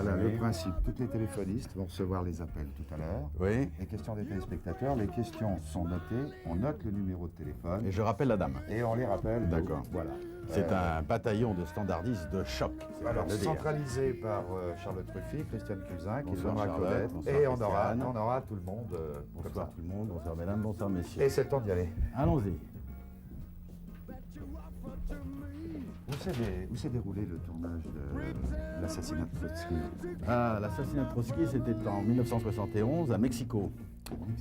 Voilà le principe. Toutes les téléphonistes vont recevoir les appels tout à l'heure. Oui. Les questions des téléspectateurs, les questions sont notées, on note le numéro de téléphone. Et je rappelle la dame. Et on les rappelle. D'accord. Voilà. C'est un bataillon de standardistes de choc. Alors, centralisé par Charlotte Ruffy, Christiane Cusin, qui Bonsoir, donnera Charlotte. connaître. Bonsoir, Et Christiane. on aura tout le monde. Bonsoir tout le monde, bonsoir mesdames, bonsoir messieurs. Et c'est le temps d'y aller. Allons-y. Où s'est déroulé le tournage de l'assassinat de Trotsky? Ah, l'assassinat de Trotsky, c'était en 1971 à Mexico.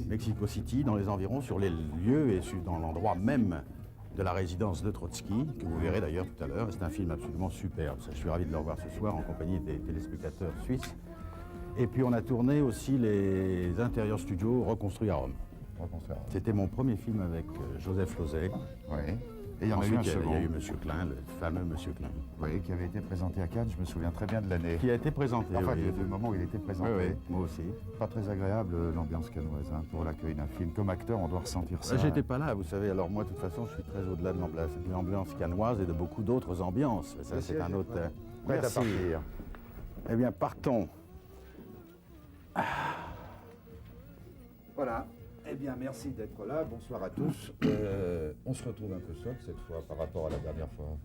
Mexico City, dans les environs, sur les lieux et dans l'endroit même de la résidence de Trotsky, que vous verrez d'ailleurs tout à l'heure. C'est un film absolument superbe. Je suis ravi de le revoir ce soir en compagnie des téléspectateurs suisses. Et puis on a tourné aussi les intérieurs studios reconstruits à Rome. C'était mon premier film avec Joseph Losey. Oui. Et il y en a eu Ensuite, un second. il y a eu Monsieur Klein, le fameux Monsieur Klein. Oui, qui avait été présenté à Cannes, je me souviens très bien de l'année. Qui a été présenté, Enfin, oui. du moment où il était présenté. Oui, oui, moi aussi. Pas très agréable l'ambiance cannoise pour l'accueil d'un film. Comme acteur, on doit ressentir ça. J'étais pas là, vous savez. Alors moi, de toute façon, je suis très au-delà de l'ambiance cannoise et de beaucoup d'autres ambiances. Ça, c'est un autre... Prêt à Merci. partir. Eh bien, partons. Voilà. Eh bien, merci d'être là. Bonsoir à tous. On se retrouve un peu seul cette fois par rapport à la dernière fois.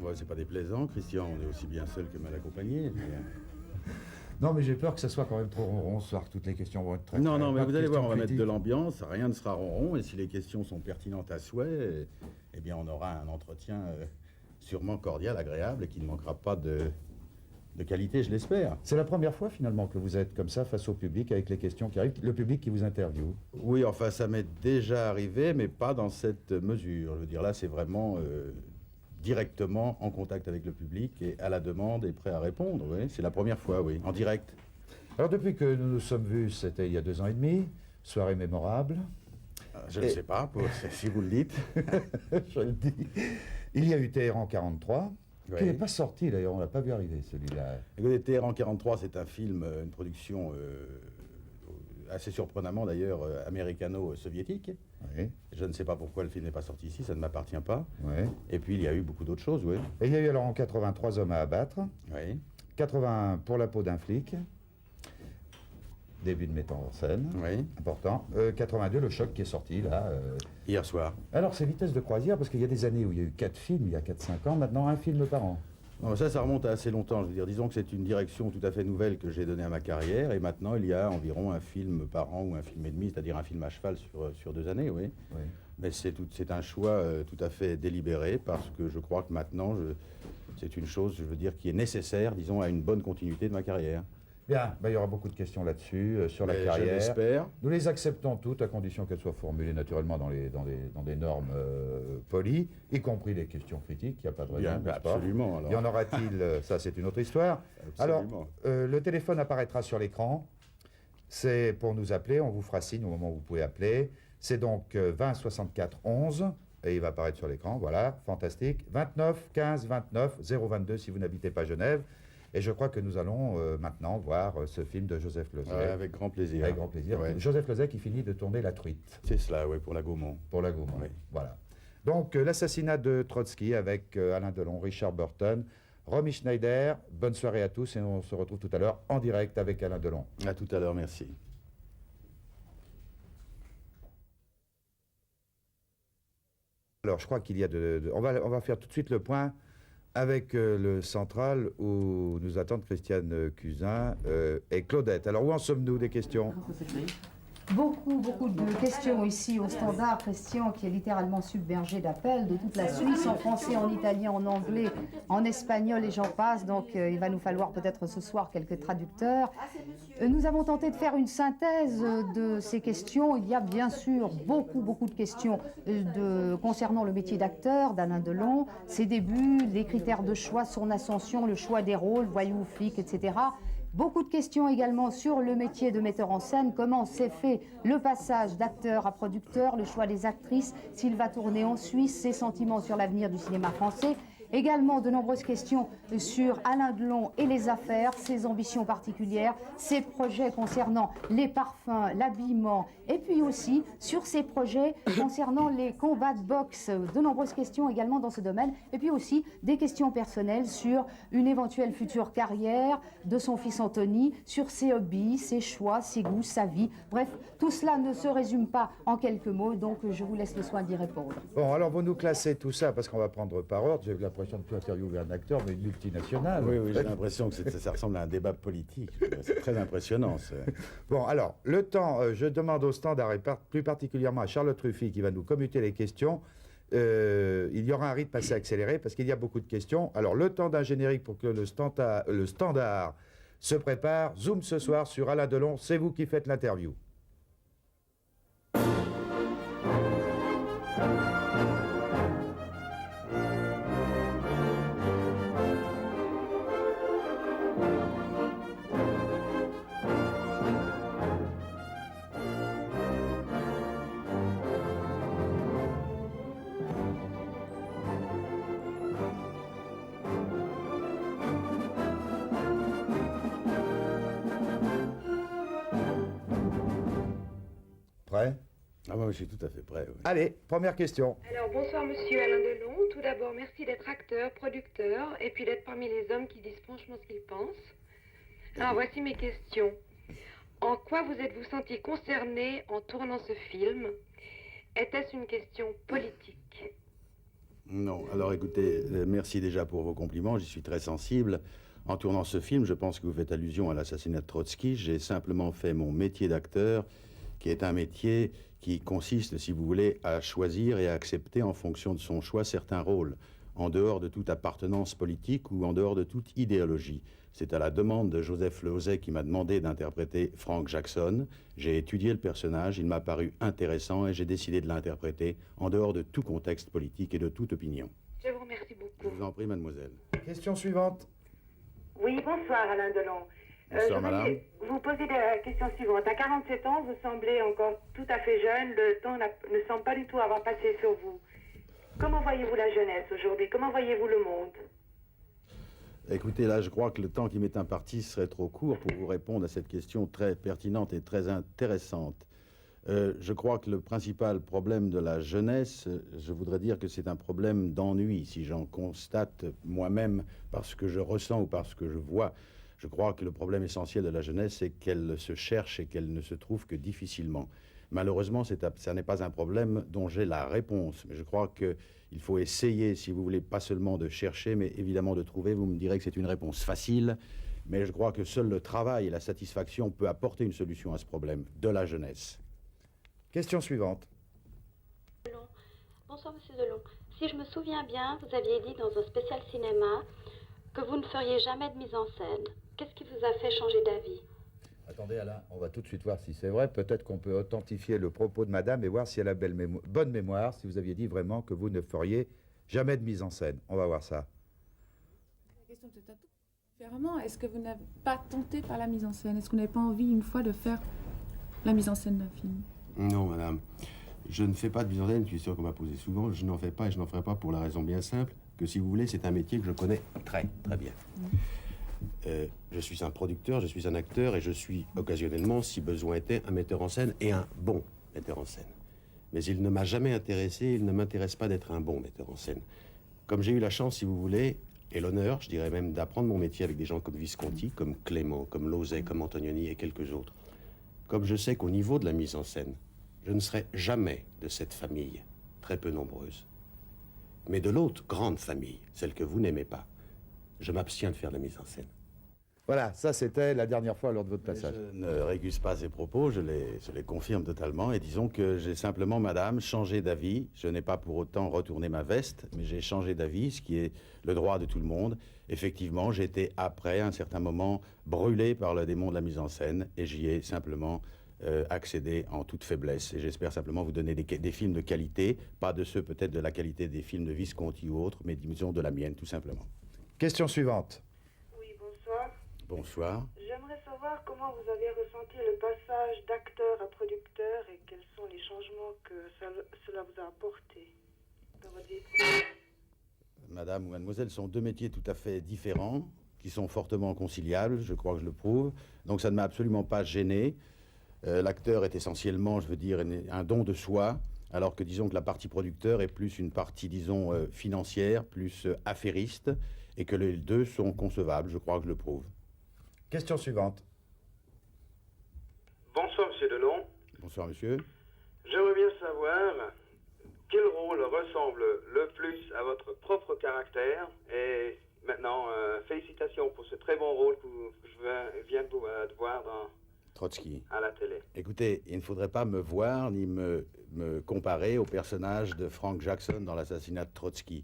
Ouais, c'est pas déplaisant, Christian. On est aussi bien seul que mal accompagné. Non, mais j'ai peur que ça soit quand même trop ronron ce soir. Toutes les questions vont être très... Non, très- non, mais pas vous allez voir, on va mettre critiques. de l'ambiance. Rien ne sera ronron. Et si les questions sont pertinentes à souhait, eh bien, on aura un entretien sûrement cordial, agréable et qui ne manquera pas de qualité, je l'espère. C'est la première fois finalement que vous êtes comme ça face au public avec les questions qui arrivent, le public qui vous interviewe. Oui, enfin, ça m'est déjà arrivé, mais pas dans cette mesure. Je veux dire, là, c'est vraiment directement en contact avec le public et à la demande et prêt à répondre. Oui, c'est la première fois, oui, en direct. Alors depuis que nous nous sommes vus, c'était il y a 2 ans et demi, soirée mémorable. Je ne sais pas, si vous le dites. Je le dis. Il y a eu Téhéran 43, Oui. qui n'est pas sorti d'ailleurs, on l'a pas vu arriver celui-là. Écoutez, Téhéran 43, c'est un film, une production assez surprenamment d'ailleurs américano-soviétique. Oui, Je ne sais pas pourquoi le film n'est pas sorti ici, ça ne m'appartient pas. oui. Et puis il y a eu beaucoup d'autres choses, oui. Et il y a eu alors en 83 hommes à abattre, Oui, 81 pour la peau d'un flic, début de mettant en scène, oui. important. 82, le choc qui est sorti là. Hier soir. Alors c'est vitesse de croisière parce qu'il y a des années où il y a eu 4 films, il y a 4-5 ans, maintenant un film par an. Non, ça remonte à assez longtemps. Je veux dire, disons que c'est une direction tout à fait nouvelle que j'ai donnée à ma carrière. Et maintenant, il y a environ un film par an ou un film et demi, c'est-à-dire un film à cheval sur 2 années, oui. Oui. Mais c'est un choix tout à fait délibéré parce que je crois que maintenant, c'est une chose, je veux dire, qui est nécessaire, disons, à une bonne continuité de ma carrière. Bien, ben, il y aura beaucoup de questions là-dessus, sur la Mais carrière. je l'espère. Nous les acceptons toutes, à condition qu'elles soient formulées naturellement dans des normes polies, y compris les questions critiques, il n'y a pas de raison. Bien, n'est-ce pas absolument. Alors. Y en aura-t-il Ça, c'est une autre histoire. Absolument. Alors, le téléphone apparaîtra sur l'écran. C'est pour nous appeler, on vous fera signe au moment où vous pouvez appeler. C'est donc 20 64 11, et il va apparaître sur l'écran, voilà, fantastique. 29 15 29 022 si vous n'habitez pas Genève. Et je crois que nous allons maintenant voir ce film de Joseph Losey. Ouais, avec grand plaisir. Avec grand plaisir. Ouais. Joseph Losey qui finit de tourner La Truite. C'est cela, oui, pour la Gaumont. Pour la Gaumont. Oui. Voilà. Donc, l'assassinat de Trotsky avec Alain Delon, Richard Burton, Romy Schneider. Bonne soirée à tous et on se retrouve tout à l'heure en direct avec Alain Delon. À tout à l'heure, merci. Alors, je crois qu'il y a on va faire tout de suite le point avec le central où nous attendent Christiane Cusin et Claudette. Alors, où en sommes-nous des questions? Beaucoup de questions ici au standard, Christian, qui est littéralement submergé d'appels de toute la Suisse, en français, en italien, en anglais, en espagnol et j'en passe. Donc il va nous falloir peut-être ce soir quelques traducteurs. Nous avons tenté de faire une synthèse de ces questions. Il y a bien sûr beaucoup de questions concernant le métier d'acteur d'Alain Delon, ses débuts, les critères de choix, son ascension, le choix des rôles, voyou, flic, etc. Beaucoup de questions également sur le métier de metteur en scène, comment s'est fait le passage d'acteur à producteur, le choix des actrices, s'il va tourner en Suisse, ses sentiments sur l'avenir du cinéma français. Également de nombreuses questions sur Alain Delon et les affaires, ses ambitions particulières, ses projets concernant les parfums, l'habillement, et puis aussi sur ses projets concernant les combats de boxe. De nombreuses questions également dans ce domaine, et puis aussi des questions personnelles sur une éventuelle future carrière de son fils Anthony, sur ses hobbies, ses choix, ses goûts, sa vie. Bref, tout cela ne se résume pas en quelques mots, donc je vous laisse le soin d'y répondre. Bon, alors vous nous classez tout ça parce qu'on va prendre par ordre. J'ai l'impression de plus interviewer un acteur, mais une multinationale. Oui, j'ai l'impression que ça ressemble à un débat politique. C'est très impressionnant. Bon, alors, le temps, je demande au standard, et plus particulièrement à Charlotte Ruffy, qui va nous commuter les questions. Il y aura un rythme assez accéléré parce qu'il y a beaucoup de questions. Alors, le temps d'un générique pour que le standard se prépare. Zoom ce soir sur Alain Delon. C'est vous qui faites l'interview. Prêt ? Ah moi, je suis tout à fait prêt. Oui. Allez, première question. Alors, bonsoir Monsieur Alain Delon. Tout d'abord, merci d'être acteur, producteur, et puis d'être parmi les hommes qui disent franchement ce qu'ils pensent. Alors, voici mes questions. En quoi vous êtes-vous senti concerné en tournant ce film? Était-ce une question politique? Non, alors écoutez, merci déjà pour vos compliments, j'y suis très sensible. En tournant ce film, je pense que vous faites allusion à l'assassinat de Trotsky. J'ai simplement fait mon métier d'acteur, qui est un métier qui consiste, si vous voulez, à choisir et à accepter en fonction de son choix certains rôles, en dehors de toute appartenance politique ou en dehors de toute idéologie. C'est à la demande de Joseph Losey qui m'a demandé d'interpréter Frank Jackson. J'ai étudié le personnage, il m'a paru intéressant et j'ai décidé de l'interpréter en dehors de tout contexte politique et de toute opinion. Je vous remercie beaucoup. Je vous en prie, mademoiselle. Question suivante. Oui, bonsoir Alain Delon. Bonsoir, madame. Vous posez la question suivante. À 47 ans, vous semblez encore tout à fait jeune. Le temps ne semble pas du tout avoir passé sur vous. Comment voyez-vous la jeunesse aujourd'hui? Comment voyez-vous le monde? Écoutez, là, je crois que le temps qui m'est imparti serait trop court pour vous répondre à cette question très pertinente et très intéressante. Je crois que le principal problème de la jeunesse, je voudrais dire que c'est un problème d'ennui. Si j'en constate moi-même parce que je ressens ou parce que je vois, je crois que le problème essentiel de la jeunesse, c'est qu'elle se cherche et qu'elle ne se trouve que difficilement. Malheureusement, ça n'est pas un problème dont j'ai la réponse. Mais je crois qu'il faut essayer, si vous voulez, pas seulement de chercher, mais évidemment de trouver. Vous me direz que c'est une réponse facile, mais je crois que seul le travail et la satisfaction peut apporter une solution à ce problème de la jeunesse. Question suivante. Bonsoir Monsieur Delon. Si je me souviens bien, vous aviez dit dans un spécial cinéma que vous ne feriez jamais de mise en scène. Qu'est-ce qui vous a fait changer d'avis? Attendez Alain, on va tout de suite voir si c'est vrai. Peut-être qu'on peut authentifier le propos de madame et voir si elle a bonne mémoire, si vous aviez dit vraiment que vous ne feriez jamais de mise en scène. On va voir ça. La question peut-être un tout différemment. Est-ce que vous n'avez pas tenté par la mise en scène? Est-ce que vous n'avez pas envie une fois de faire la mise en scène d'un film? Non, madame. Je ne fais pas de mise en scène, je suis sûr qu'on m'a posé souvent. Je n'en fais pas et je n'en ferai pas pour la raison bien simple que, si vous voulez, c'est un métier que je connais très, très bien. Je suis un producteur, je suis un acteur et je suis occasionnellement, si besoin était, un metteur en scène et un bon metteur en scène. Mais il ne m'a jamais intéressé, il ne m'intéresse pas d'être un bon metteur en scène. Comme j'ai eu la chance, si vous voulez, et l'honneur, je dirais même, d'apprendre mon métier avec des gens comme Visconti, comme Clément, comme Losey, comme Antonioni et quelques autres, comme je sais qu'au niveau de la mise en scène, je ne serai jamais de cette famille, très peu nombreuse. Mais de l'autre grande famille, celle que vous n'aimez pas, je m'abstiens de faire la mise en scène. Voilà, ça c'était la dernière fois lors de votre passage. Je ne récuse pas ces propos, je les confirme totalement. Et disons que j'ai simplement, madame, changé d'avis. Je n'ai pas pour autant retourné ma veste, mais j'ai changé d'avis, ce qui est le droit de tout le monde. Effectivement, j'ai été, après un certain moment, brûlé par le démon de la mise en scène, et j'y ai simplement accédé en toute faiblesse. Et j'espère simplement vous donner des films de qualité, pas de ceux peut-être de la qualité des films de Visconti ou autres, mais disons de la mienne, tout simplement. Question suivante. Oui, bonsoir. Bonsoir. J'aimerais savoir comment vous avez ressenti le passage d'acteur à producteur et quels sont les changements que cela vous a apporté dans votre vie. madame ou mademoiselle, sont deux métiers tout à fait différents, qui sont fortement conciliables, je crois que je le prouve. Donc ça ne m'a absolument pas gêné. L'acteur est essentiellement, je veux dire, un don de soi, alors que disons que la partie producteur est plus une partie, disons, financière, plus affairiste, et que les deux sont concevables, je crois que je le prouve. Question suivante. Bonsoir, Monsieur Delon. Bonsoir, monsieur. J'aimerais bien savoir quel rôle ressemble le plus à votre propre caractère. Et maintenant, félicitations pour ce très bon rôle que je viens de voir Trotsky. à la télé. Écoutez, il ne faudrait pas me voir ni me comparer au personnage de Frank Jackson dans l'assassinat de Trotsky.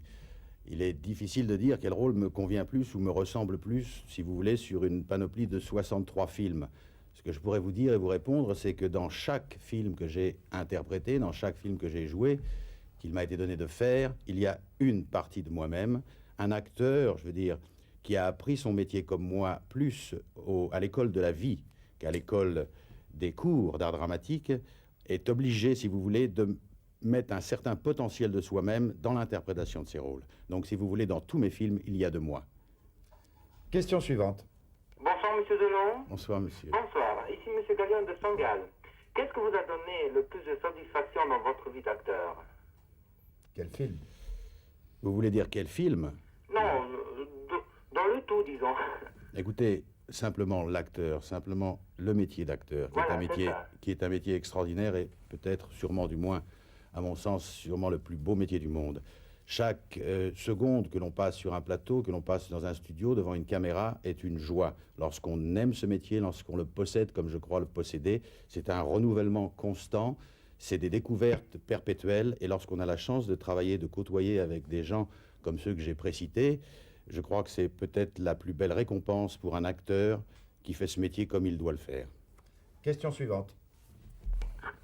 Il est difficile de dire quel rôle me convient plus ou me ressemble plus, si vous voulez, sur une panoplie de 63 films. Ce que je pourrais vous dire et vous répondre, c'est que dans chaque film que j'ai interprété, dans chaque film que j'ai joué, qu'il m'a été donné de faire, il y a une partie de moi-même, un acteur, je veux dire, qui a appris son métier comme moi plus à l'école de la vie qu'à l'école des cours d'art dramatique, est obligé, si vous voulez, de mettre un certain potentiel de soi-même dans l'interprétation de ses rôles. Donc, si vous voulez, dans tous mes films, il y a de moi. Question suivante. Bonsoir, Monsieur Delon. Bonsoir, monsieur. Bonsoir, ici Monsieur Gallion de Sangal. Qu'est-ce que vous a donné le plus de satisfaction dans votre vie d'acteur? Quel film? Vous voulez dire quel film? Non, dans le tout, disons. Écoutez, simplement l'acteur, simplement le métier d'acteur, Voilà, c'est ça. qui est un métier extraordinaire et peut-être, sûrement du moins, à mon sens, sûrement le plus beau métier du monde. Chaque seconde que l'on passe sur un plateau, que l'on passe dans un studio, devant une caméra, est une joie. Lorsqu'on aime ce métier, lorsqu'on le possède comme je crois le posséder, c'est un renouvellement constant, c'est des découvertes perpétuelles, et lorsqu'on a la chance de travailler, de côtoyer avec des gens comme ceux que j'ai précités, je crois que c'est peut-être la plus belle récompense pour un acteur qui fait ce métier comme il doit le faire. Question suivante.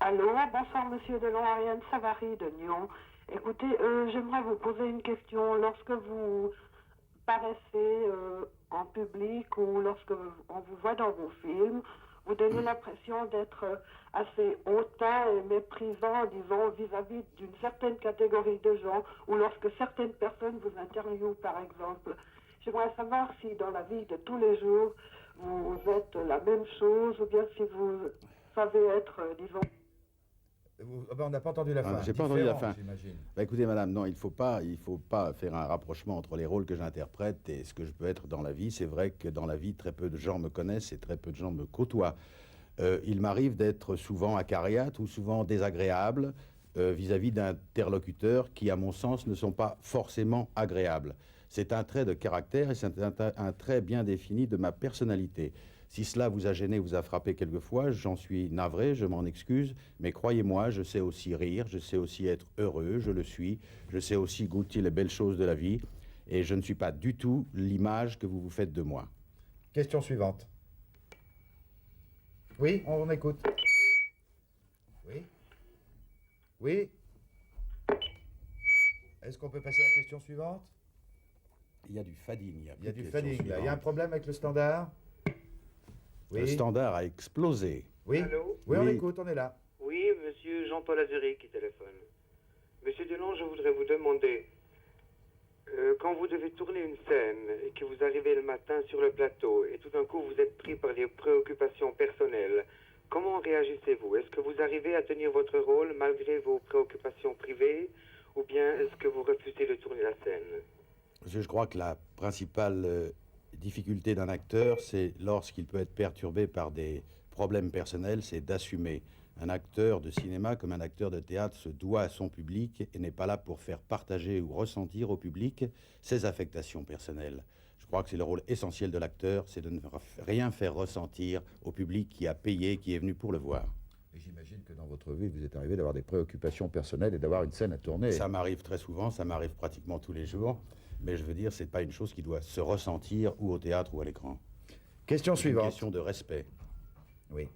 Allô, bonsoir Monsieur Delon, Ariane Savary de Nyon. Écoutez, j'aimerais vous poser une question. Lorsque vous paraissez en public ou lorsque on vous voit dans vos films, vous donnez l'impression d'être assez hautain et méprisant, disons, vis-à-vis d'une certaine catégorie de gens, ou lorsque certaines personnes vous interviewent, par exemple. J'aimerais savoir si dans la vie de tous les jours, vous êtes la même chose, ou bien si vous savez être, disons... On n'a pas entendu la fin. J'ai pas entendu la Différent, fin. j'imagine. Bah, écoutez, madame, non, il faut pas faire un rapprochement entre les rôles que j'interprète et ce que je peux être dans la vie. C'est vrai que dans la vie, très peu de gens me connaissent et très peu de gens me côtoient. Il m'arrive d'être souvent acariâtre ou souvent désagréable vis-à-vis d'interlocuteurs qui, à mon sens, ne sont pas forcément agréables. C'est un trait de caractère et c'est un trait bien défini de ma personnalité. Si cela vous a gêné, vous a frappé quelquefois, j'en suis navré, je m'en excuse, mais croyez-moi, je sais aussi rire, je sais aussi être heureux, je le suis, je sais aussi goûter les belles choses de la vie, et je ne suis pas du tout l'image que vous vous faites de moi. Question suivante. Oui, on écoute. Oui. Oui. Est-ce qu'on peut passer à la question suivante? Il y a du fading. Il y a du fading, là. Il y a un problème avec le standard? Oui. Le standard a explosé. Oui. Allô? Oui, on Oui. écoute, on est là. Oui, Monsieur Jean-Paul Azuri qui téléphone. Monsieur Delon, je voudrais vous demander, quand vous devez tourner une scène et que vous arrivez le matin sur le plateau et tout d'un coup vous êtes pris par les préoccupations personnelles, comment réagissez-vous? Est-ce que vous arrivez à tenir votre rôle malgré vos préoccupations privées ou bien est-ce que vous refusez de tourner la scène? Je crois que la principale difficulté d'un acteur, c'est lorsqu'il peut être perturbé par des problèmes personnels, c'est d'assumer. Un acteur de cinéma comme un acteur de théâtre se doit à son public et n'est pas là pour faire partager ou ressentir au public ses affectations personnelles. Je crois que c'est le rôle essentiel de l'acteur, c'est de ne rien faire ressentir au public qui a payé, qui est venu pour le voir. Et j'imagine que dans votre vie, vous êtes arrivé d'avoir des préoccupations personnelles et d'avoir une scène à tourner. Ça m'arrive très souvent, ça m'arrive pratiquement tous les jours, mais je veux dire, c'est pas une chose qui doit se ressentir ou au théâtre ou à l'écran. Question C'est une suivante. question de respect. Oui.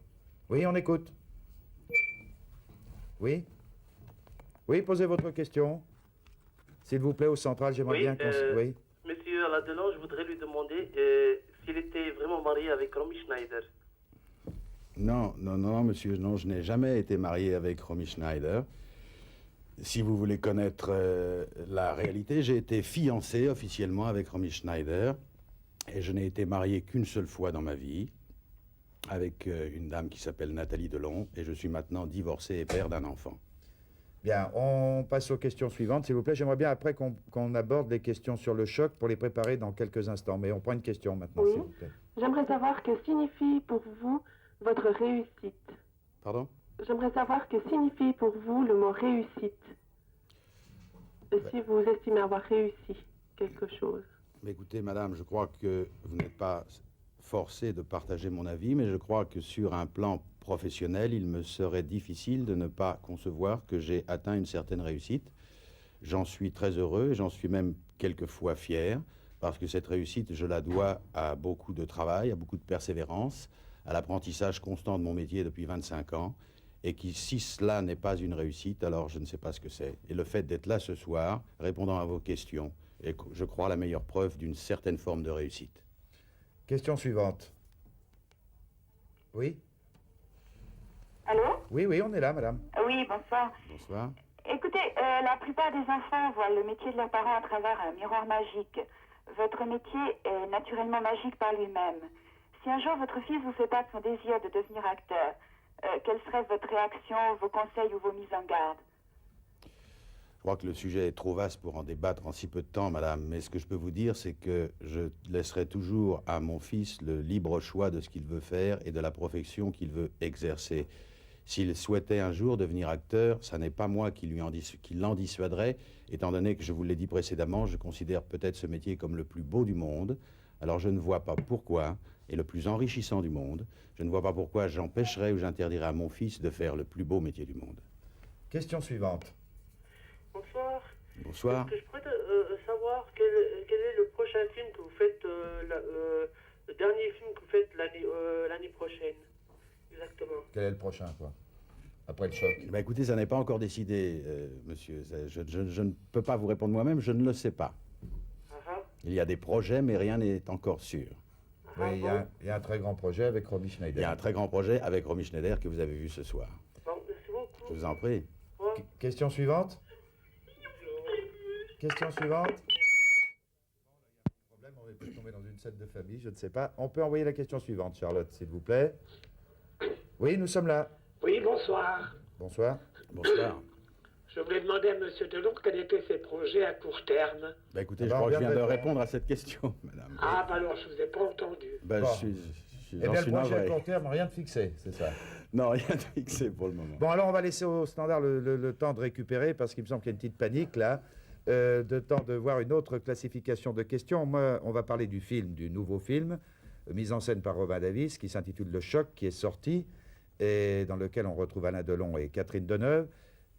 Oui, on écoute. Oui. Oui, posez votre question. S'il vous plaît, au central, j'aimerais Oui, bien qu'on... Oui. Monsieur Alain Delon, je voudrais lui demander s'il était vraiment marié avec Romy Schneider. Non, monsieur, non, je n'ai jamais été marié avec Romy Schneider. Si vous voulez connaître la réalité, j'ai été fiancé officiellement avec Romy Schneider et je n'ai été marié qu'une seule fois dans ma vie avec une dame qui s'appelle Nathalie Delon et je suis maintenant divorcé et père d'un enfant. Bien, on passe aux questions suivantes, s'il vous plaît. J'aimerais bien après qu'on aborde les questions sur le choc pour les préparer dans quelques instants. Mais on prend une question maintenant, Oui. s'il vous plaît. J'aimerais savoir que signifie pour vous votre réussite. Pardon? J'aimerais savoir que signifie pour vous le mot réussite. Et si vous estimez avoir réussi quelque chose. Mais écoutez, madame, je crois que vous n'êtes pas forcée de partager mon avis, mais je crois que sur un plan professionnel, il me serait difficile de ne pas concevoir que j'ai atteint une certaine réussite. J'en suis très heureux et j'en suis même quelquefois fier, parce que cette réussite, je la dois à beaucoup de travail, à beaucoup de persévérance, à l'apprentissage constant de mon métier depuis 25 ans, et qui, si cela n'est pas une réussite, alors je ne sais pas ce que c'est. Et le fait d'être là ce soir, répondant à vos questions, est, je crois, la meilleure preuve d'une certaine forme de réussite. Question suivante. Oui? Allô? Oui, oui, on est là, madame. Oui, bonsoir. Bonsoir. Écoutez, la plupart des enfants voient le métier de leurs parents à travers un miroir magique. Votre métier est naturellement magique par lui-même. Si un jour votre fils vous fait part de son désir de devenir acteur, quelle serait votre réaction, vos conseils ou vos mises en garde? Je crois que le sujet est trop vaste pour en débattre en si peu de temps, madame. Mais ce que je peux vous dire, c'est que je laisserai toujours à mon fils le libre choix de ce qu'il veut faire et de la profession qu'il veut exercer. S'il souhaitait un jour devenir acteur, ça n'est pas moi qui l'en dissuaderai, étant donné que, je vous l'ai dit précédemment, je considère peut-être ce métier comme le plus beau du monde. Alors je ne vois pas pourquoi, et le plus enrichissant du monde, je ne vois pas pourquoi j'empêcherais ou j'interdirais à mon fils de faire le plus beau métier du monde. Question suivante. Bonsoir. Bonsoir. Est-ce que je pourrais savoir quel est le prochain film que vous faites, le dernier film que vous faites l'année prochaine? Exactement. Quel est le prochain, quoi? Après le choc. Ben écoutez, ça n'est pas encore décidé, monsieur. Je ne peux pas vous répondre moi-même, je ne le sais pas. Il y a des projets, mais rien n'est encore sûr. Oui, il y a un très grand projet avec Romy Schneider. Il y a un très grand projet avec Romy Schneider que vous avez vu ce soir. Bon, merci beaucoup. Je vous en prie. Question suivante. Question suivante. Problème, on va peut-être tomber dans une scène de famille, je ne sais pas. On peut envoyer la question suivante, Charlotte, s'il vous plaît. Oui, nous sommes là. Oui, bonsoir. Bonsoir. Bonsoir. Je voulais demander à M. Delon quels étaient ses projets à court terme. Ben écoutez, je crois que je viens de répondre à cette question, madame. Ah, bah alors, je ne vous ai pas entendu. Ben, Bon. j'en Eh bien, suis le projet à navré. court terme, rien de fixé, c'est ça. Non, rien de fixé pour le moment. Bon, alors on va laisser au standard le temps de récupérer, parce qu'il me semble qu'il y a une petite panique, là. De temps de voir une autre classification de questions. Moi, on va parler du film, du nouveau film, mis en scène par Robin Davis, qui s'intitule Le Choc, qui est sorti, et dans lequel on retrouve Alain Delon et Catherine Deneuve.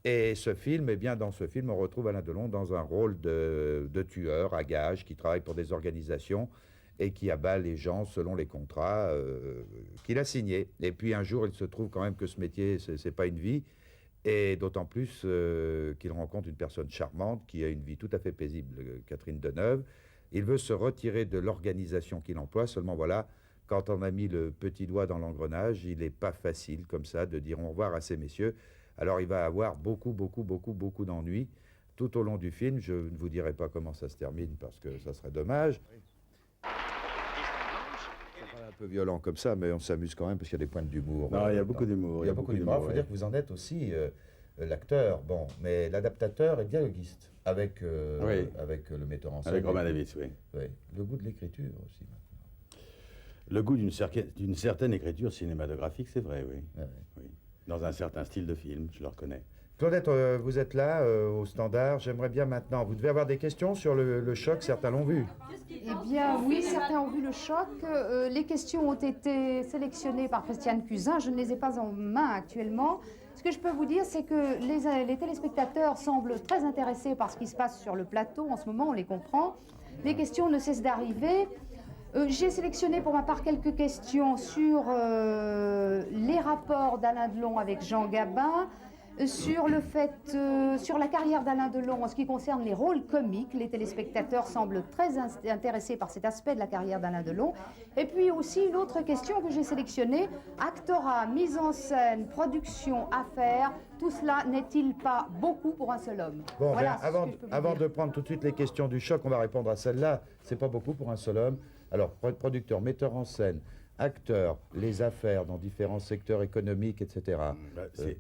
Et ce film, eh bien, dans ce film, on retrouve Alain Delon dans un rôle de tueur à gages qui travaille pour des organisations et qui abat les gens selon les contrats qu'il a signés. Et puis un jour, il se trouve quand même que ce métier, c'est pas une vie, et d'autant plus qu'il rencontre une personne charmante qui a une vie tout à fait paisible, Catherine Deneuve. Il veut se retirer de l'organisation qu'il emploie, seulement voilà, quand on a mis le petit doigt dans l'engrenage, il n'est pas facile comme ça de dire au revoir à ces messieurs. Alors il va avoir beaucoup d'ennuis tout au long du film. Je ne vous dirai pas comment ça se termine parce que ça serait dommage. C'est un peu violent comme ça, mais on s'amuse quand même parce qu'il y a des points d'humour. Non, il y a beaucoup d'humour. Il y a beaucoup d'humour. Il faut dire que vous en êtes aussi l'acteur, bon, mais l'adaptateur est dialoguiste avec le metteur en scène. Avec Romain Davis, oui. Oui. Le goût de l'écriture aussi. Le goût d'une certaine écriture cinématographique, c'est vrai, oui. Ouais. Oui. Dans un certain style de film, je le reconnais. Claudette, vous êtes là, au standard. J'aimerais bien maintenant, vous devez avoir des questions sur le choc, certains l'ont vu. Eh bien, oui, certains ont vu le choc. Les questions ont été sélectionnées par Christiane Cousin. Je ne les ai pas en main actuellement. Ce que je peux vous dire, c'est que les téléspectateurs semblent très intéressés par ce qui se passe sur le plateau. En ce moment, on les comprend. Les questions ne cessent d'arriver. J'ai sélectionné pour ma part quelques questions sur les rapports d'Alain Delon avec Jean Gabin, sur le fait, sur la carrière d'Alain Delon en ce qui concerne les rôles comiques. Les téléspectateurs semblent très intéressés par cet aspect de la carrière d'Alain Delon. Et puis aussi une autre question que j'ai sélectionnée, actorat, mise en scène, production, affaires, tout cela n'est-il pas beaucoup pour un seul homme? Bon, Voilà, ben, c'est ce que je peux vous avant dire. de prendre tout de suite les questions du choc, on va répondre à celle-là. C'est pas beaucoup pour un seul homme. Alors, producteur, metteur en scène, acteur, les affaires dans différents secteurs économiques, etc.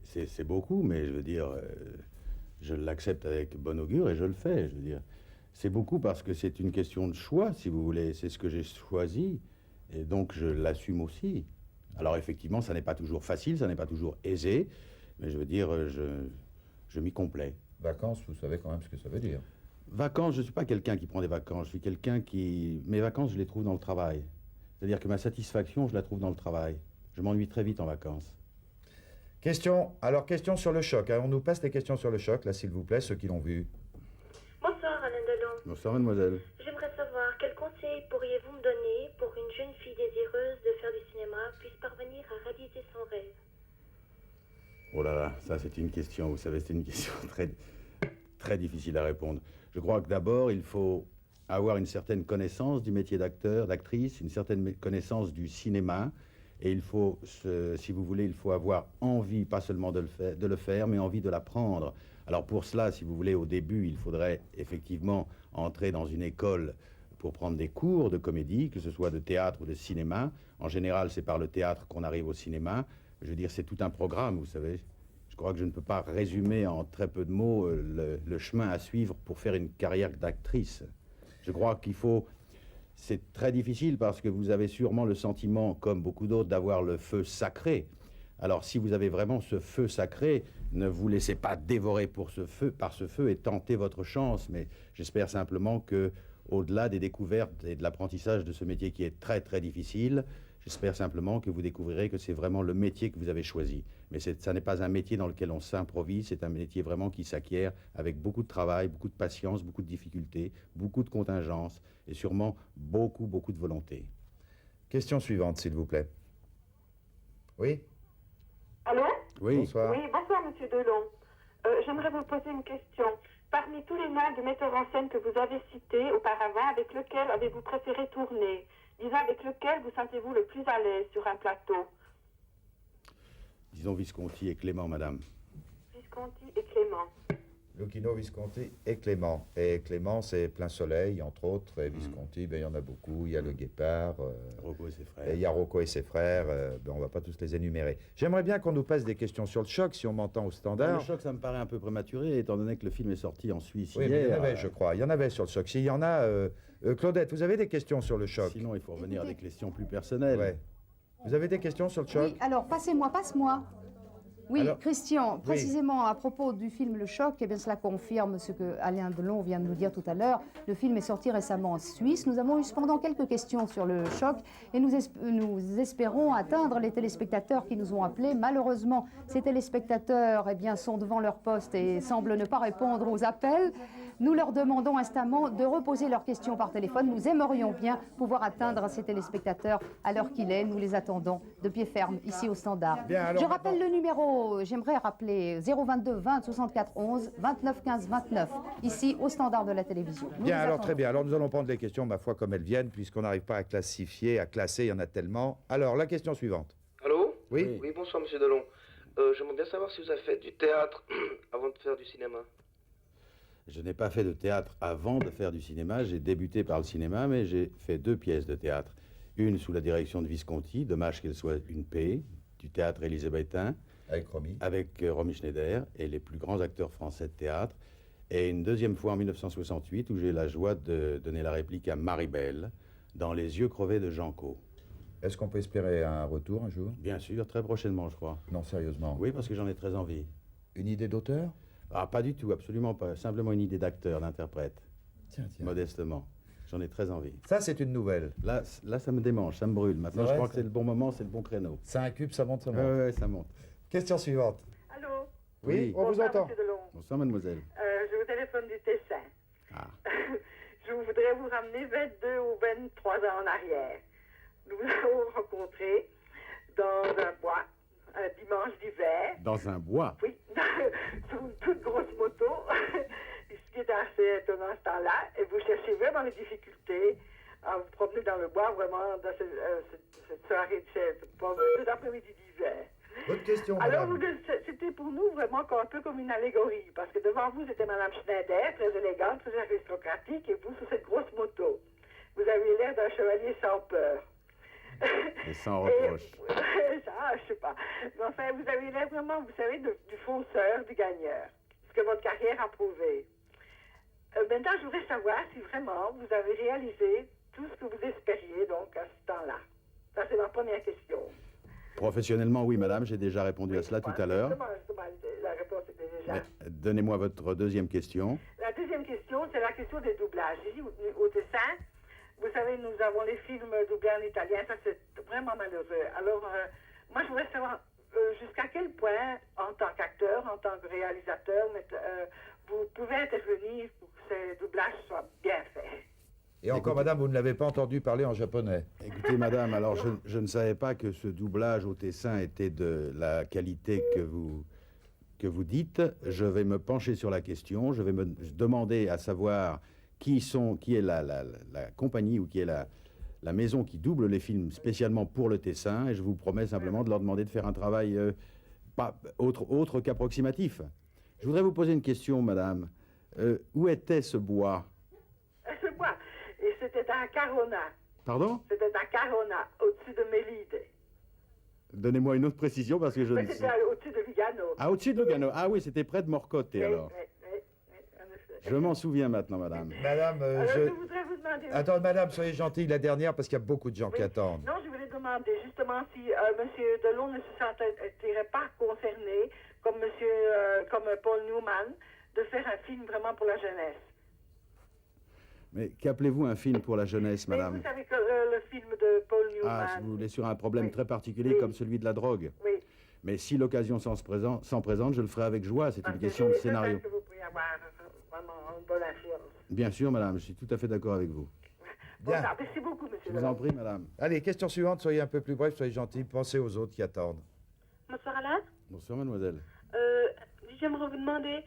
C'est beaucoup, mais je veux dire, je l'accepte avec bon augure et je le fais. Je veux dire, c'est beaucoup parce que c'est une question de choix, si vous voulez. C'est ce que j'ai choisi et donc je l'assume aussi. Alors effectivement, ça n'est pas toujours facile, ça n'est pas toujours aisé, mais je veux dire, je m'y complais. Vacances, vous savez quand même ce que ça veut dire. Vacances, je ne suis pas quelqu'un qui prend des vacances. Je suis quelqu'un qui... Mes vacances, je les trouve dans le travail. C'est-à-dire que ma satisfaction, je la trouve dans le travail. Je m'ennuie très vite en vacances. Question sur le choc. On nous passe les questions sur le choc, là, s'il vous plaît, ceux qui l'ont vu. Bonsoir Alain Delon. Bonsoir mademoiselle. J'aimerais savoir quel conseil pourriez-vous me donner pour qu'une jeune fille désireuse de faire du cinéma puisse parvenir à réaliser son rêve? Oh là là, ça c'est une question, vous savez, c'est une question très difficile à répondre. Je crois que d'abord, il faut avoir une certaine connaissance du métier d'acteur, d'actrice, une certaine connaissance du cinéma, et il faut, si vous voulez, il faut avoir envie, pas seulement de le faire, mais envie de l'apprendre. Alors pour cela, si vous voulez, au début, il faudrait effectivement entrer dans une école pour prendre des cours de comédie, que ce soit de théâtre ou de cinéma. En général, c'est par le théâtre qu'on arrive au cinéma. Je veux dire, c'est tout un programme, vous savez. Je crois que je ne peux pas résumer en très peu de mots le chemin à suivre pour faire une carrière d'actrice. Je crois qu'il faut... C'est très difficile parce que vous avez sûrement le sentiment, comme beaucoup d'autres, d'avoir le feu sacré. Alors, si vous avez vraiment ce feu sacré, ne vous laissez pas dévorer par ce feu et tentez votre chance. Mais j'espère simplement que, au-delà des découvertes et de l'apprentissage de ce métier qui est très, très difficile, j'espère simplement que vous découvrirez que c'est vraiment le métier que vous avez choisi. Mais ça n'est pas un métier dans lequel on s'improvise, c'est un métier vraiment qui s'acquiert avec beaucoup de travail, beaucoup de patience, beaucoup de difficultés, beaucoup de contingences et sûrement beaucoup, beaucoup de volonté. Question suivante, s'il vous plaît. Oui? Allô? Oui. Bonsoir. Oui, bonsoir, monsieur Delon. J'aimerais vous poser une question. Parmi tous les noms de metteurs en scène que vous avez cités auparavant, avec lequel avez-vous préféré tourner? Disons, avec lequel vous sentez-vous le plus à l'aise sur un plateau? Disons Visconti et Clément, madame. Visconti et Clément. Lucchino, Visconti et Clément. Et Clément, c'est Plein Soleil, entre autres. Et Visconti, ben, il y en a beaucoup. Il y a Le Guépard. Rocco et ses frères. Et il y a Rocco et ses frères. Ben, on ne va pas tous les énumérer. J'aimerais bien qu'on nous passe des questions sur le choc, si on m'entend au standard. Le choc, ça me paraît un peu prématuré, étant donné que le film est sorti en Suisse Oui, hier. mais il y en avait, je crois. Il y en avait sur le choc. S'il y en a... Claudette, vous avez des questions sur le choc? Sinon, il faut revenir à des questions plus personnelles. Ouais. Vous avez des questions sur le choc? Oui, alors passe-moi. Oui, Alors, Christian, oui. précisément à propos du film Le Choc, eh bien, cela confirme ce que Alain Delon vient de nous dire tout à l'heure. Le film est sorti récemment en Suisse. Nous avons eu cependant quelques questions sur Le Choc et nous espérons atteindre les téléspectateurs qui nous ont appelés. Malheureusement, ces téléspectateurs eh bien, sont devant leur poste et semblent ne pas répondre aux appels. Nous leur demandons instamment de reposer leurs questions par téléphone. Nous aimerions bien pouvoir atteindre ces téléspectateurs à l'heure qu'il est. Nous les attendons de pied ferme ici au Standard. Bien, alors Je rappelle le numéro, j'aimerais rappeler 022 20 64 11 29 15 29, ici au Standard de la télévision. Nous Bien, les alors attendons. très bien. Alors nous allons prendre les questions, ma foi, comme elles viennent, puisqu'on n'arrive pas à classifier, à classer, il y en a tellement. Alors, la question suivante. Allô? Oui. Oui, bonsoir, monsieur Delon. J'aimerais bien savoir si vous avez fait du théâtre avant de faire du cinéma. Je n'ai pas fait de théâtre avant de faire du cinéma. J'ai débuté par le cinéma, mais j'ai fait 2 pièces de théâtre. Une sous la direction de Visconti, dommage qu'elle soit une paix, du théâtre élisabétain. Avec Romy. Avec Romy Schneider et les plus grands acteurs français de théâtre. Et une deuxième fois en 1968, où j'ai eu la joie de donner la réplique à Marie-Belle dans Les yeux crevés de Jean Caux. Est-ce qu'on peut espérer un retour un jour? Bien sûr, très prochainement, je crois. Non, sérieusement. Oui, parce que j'en ai très envie. Une idée d'auteur? Ah, pas du tout, absolument pas. Simplement une idée d'acteur, d'interprète. Tiens. Modestement. J'en ai très envie. Ça, c'est une nouvelle. Là, ça me démange, ça me brûle. Maintenant, C'est je vrai, crois que c'est le bon moment, c'est le bon créneau. Ça incube, ça monte, ça monte. Oui, ça monte. Question suivante. Allô? Oui, on vous Bonsoir, entend. monsieur Delon. Bonsoir, mademoiselle. Je vous téléphone du Tessin. Ah. Je voudrais vous ramener 22 ou 23 ans en arrière. Nous nous avons rencontrés dans un bois, un dimanche d'hiver. Dans un bois. Oui, pendant ce temps-là, et vous cherchez vraiment les difficultés à vous promener dans le bois, vraiment, dans cette soirée, cet après-midi d'hiver. Votre question, Alors, madame. c'était pour nous vraiment un peu comme une allégorie, parce que devant vous, c'était Madame Schneider, très élégante, très aristocratique, et vous, sur cette grosse moto. Vous avez l'air d'un chevalier sans peur. Et sans reproche. Ça, je sais pas. Mais enfin, vous avez l'air vraiment, vous savez, du fonceur, du gagneur. Ce que votre carrière a prouvé. Maintenant, je voudrais savoir si vraiment vous avez réalisé tout ce que vous espériez, donc, à ce temps-là. Ça, c'est ma première question. Professionnellement, oui, madame, j'ai déjà répondu à cela tout à l'heure. Justement, la réponse était déjà... Mais donnez-moi votre deuxième question. La deuxième question, c'est la question des doublages. Ici, au Tessin, vous savez, nous avons les films doublés en italien. Ça, c'est vraiment malheureux. Alors, moi, je voudrais savoir jusqu'à quel point, en tant qu'acteur, en tant que réalisateur, vous pouvez intervenir pour que ces doublages soient bien faits. Et encore, madame, vous ne l'avez pas entendu parler en japonais. Écoutez, madame, alors je ne savais pas que ce doublage au Tessin était de la qualité que vous dites. Je vais me pencher sur la question. Je vais me demander à savoir qui est la compagnie ou qui est la maison qui double les films spécialement pour le Tessin. Et je vous promets simplement de leur demander de faire un travail pas autre qu'approximatif. Je voudrais vous poser une question, madame. Où était ce bois? Ce bois, et c'était à Carona. Pardon? C'était à Carona, au-dessus de Mélide. Donnez-moi une autre précision parce que je ne sais. C'était au-dessus de Vigano. Ah, au-dessus de Lugano. Ah oui, c'était près de Morcote alors. Oui, en effet. Je m'en souviens maintenant, madame. Madame, Alors, je voudrais vous demander... Attends, madame, soyez gentille, la dernière, parce qu'il y a beaucoup de gens qui attendent. Non, je voulais demander justement si Monsieur Delon ne se sentirait pas concerné, comme comme Paul Newman, de faire un film vraiment pour la jeunesse. Mais qu'appelez-vous un film pour la jeunesse, madame? Vous savez que le film de Paul Newman... Ah, si vous voulez sur un problème très particulier comme celui de la drogue. Oui. Mais si l'occasion s'en présente, je le ferai avec joie. C'est une question de scénario. Que vous pouvez avoir vraiment une bonne influence. Bien sûr, madame, je suis tout à fait d'accord avec vous. Bien. Merci beaucoup, monsieur. Je vous en prie, madame. Allez, question suivante, soyez un peu plus bref, soyez gentils, pensez aux autres qui attendent. Bonsoir Alain. Bonsoir, mademoiselle. J'aimerais vous demander,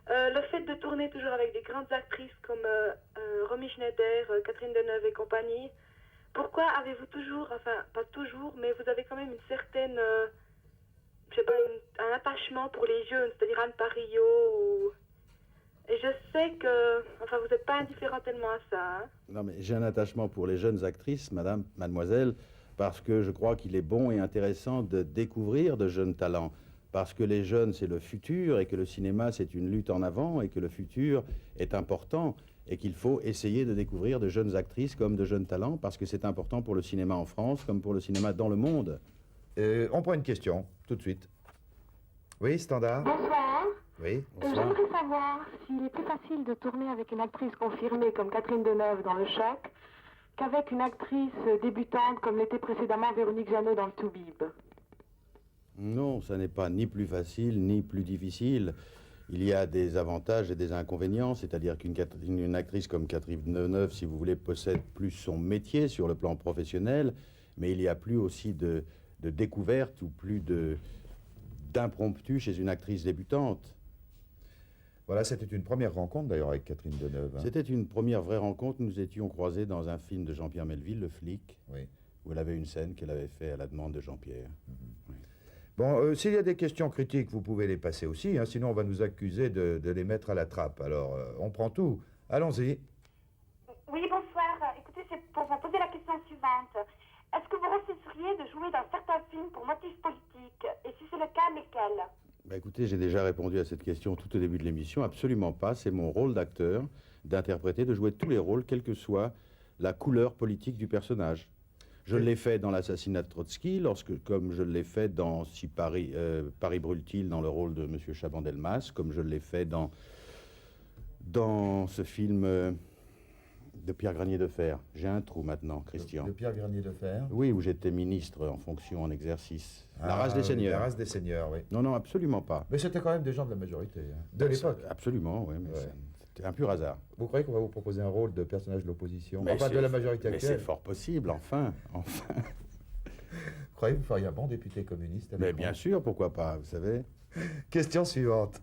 le fait de tourner toujours avec des grandes actrices comme Romy Schneider, Catherine Deneuve et compagnie, pourquoi avez-vous toujours, enfin pas toujours, mais vous avez quand même une certaine, je sais pas, un attachement pour les jeunes, c'est-à-dire Anne Parillo ou... Et je sais que, enfin vous n'êtes pas indifférent tellement à ça. Hein. Non, mais j'ai un attachement pour les jeunes actrices, mademoiselle, parce que je crois qu'il est bon et intéressant de découvrir de jeunes talents. Parce que les jeunes, c'est le futur, et que le cinéma, c'est une lutte en avant, et que le futur est important, et qu'il faut essayer de découvrir de jeunes actrices comme de jeunes talents, parce que c'est important pour le cinéma en France, comme pour le cinéma dans le monde. On prend une question, tout de suite. Oui, standard. Bonsoir. Oui. J'aimerais savoir s'il est plus facile de tourner avec une actrice confirmée comme Catherine Deneuve dans Le Choc qu'avec une actrice débutante comme l'était précédemment Véronique Jeannot dans Le Toubib. Non, ça n'est pas ni plus facile, ni plus difficile. Il y a des avantages et des inconvénients, c'est-à-dire qu'une actrice comme Catherine Deneuve, si vous voulez, possède plus son métier sur le plan professionnel, mais il y a plus aussi de découverte ou plus d'impromptu chez une actrice débutante. Voilà, c'était une première rencontre d'ailleurs avec Catherine Deneuve. Hein. C'était une première vraie rencontre. Nous étions croisés dans un film de Jean-Pierre Melville, Le Flic, oui. Où elle avait une scène qu'elle avait faite à la demande de Jean-Pierre. Oui. Bon, s'il y a des questions critiques, vous pouvez les passer aussi, hein, sinon on va nous accuser de les mettre à la trappe. Alors, on prend tout. Allons-y. Oui, bonsoir. Écoutez, c'est pour vous poser la question suivante. Est-ce que vous refuseriez de jouer dans certains films pour motifs politiques? Et si c'est le cas, lesquels? Bah écoutez, j'ai déjà répondu à cette question tout au début de l'émission. Absolument pas. C'est mon rôle d'acteur d'interpréter, de jouer tous les rôles, quelle que soit la couleur politique du personnage. Je l'ai fait dans l'assassinat de Trotsky, comme je l'ai fait dans Paris brûle-t-il dans le rôle de M. Chaban-Delmas, comme je l'ai fait dans ce film de Pierre Granier de Fer. J'ai un trou maintenant, Christian. De Pierre Granier de Fer? Oui, où j'étais ministre en fonction, en exercice. Ah, la race des seigneurs. La race des seigneurs, oui. Non, non, absolument pas. Mais c'était quand même des gens de la majorité, hein, de l'époque. Absolument, oui, mais c'était un pur hasard. Vous croyez qu'on va vous proposer un rôle de personnage de l'opposition? Mais enfin, de la majorité mais actuelle. c'est fort possible, enfin. Vous croyez que vous feriez un bon député communiste? Mais bien sûr, pourquoi pas, vous savez. Question suivante.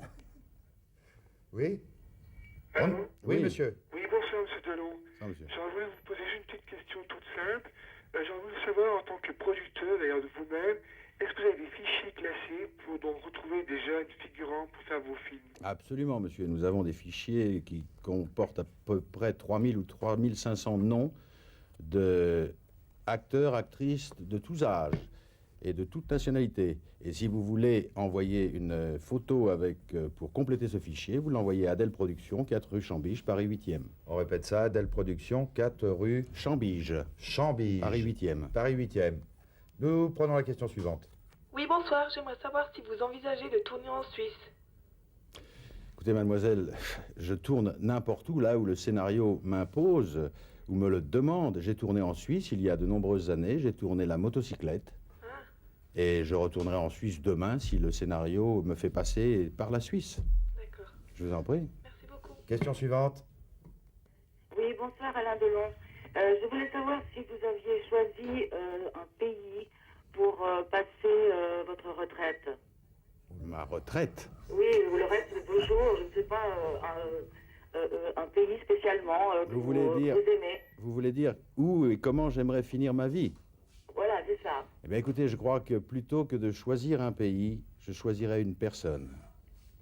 Oui? Allô? Oui, monsieur. Oui, bonsoir, monsieur Delon. Bonsoir, monsieur. J'aurais voulu vous poser juste une petite question toute simple. J'aurais voulu savoir, en tant que producteur, d'ailleurs de vous-même, est-ce que vous avez des fichiers classés pour donc retrouver des jeunes figurants pour faire vos films? Absolument, monsieur. Nous avons des fichiers qui comportent à peu près 3000 ou 3500 noms d'acteurs, actrices de tous âges et de toute nationalité. Et si vous voulez envoyer une photo pour compléter ce fichier, vous l'envoyez à Adèle Productions, 4 rue Chambige, Paris 8e. On répète ça, Adèle Productions, 4 rue Chambige, Chambige. Paris 8e. Paris 8e. Nous prenons la question suivante. Oui, bonsoir. J'aimerais savoir si vous envisagez de tourner en Suisse. Écoutez, mademoiselle, je tourne n'importe où, là où le scénario m'impose ou me le demande. J'ai tourné en Suisse il y a de nombreuses années. J'ai tourné La motocyclette. Et je retournerai en Suisse demain si le scénario me fait passer par la Suisse. D'accord. Je vous en prie. Merci beaucoup. Question suivante. Oui, bonsoir Alain Delon. Je voulais savoir si vous aviez choisi un pays pour passer votre retraite. Ma retraite? Oui, ou le reste de vos jours, je ne sais pas, un pays spécialement que Vous voulez dire, vous aimez. vous voulez dire où et comment j'aimerais finir ma vie? Voilà, c'est ça. Eh bien, écoutez, je crois que plutôt que de choisir un pays, je choisirais une personne.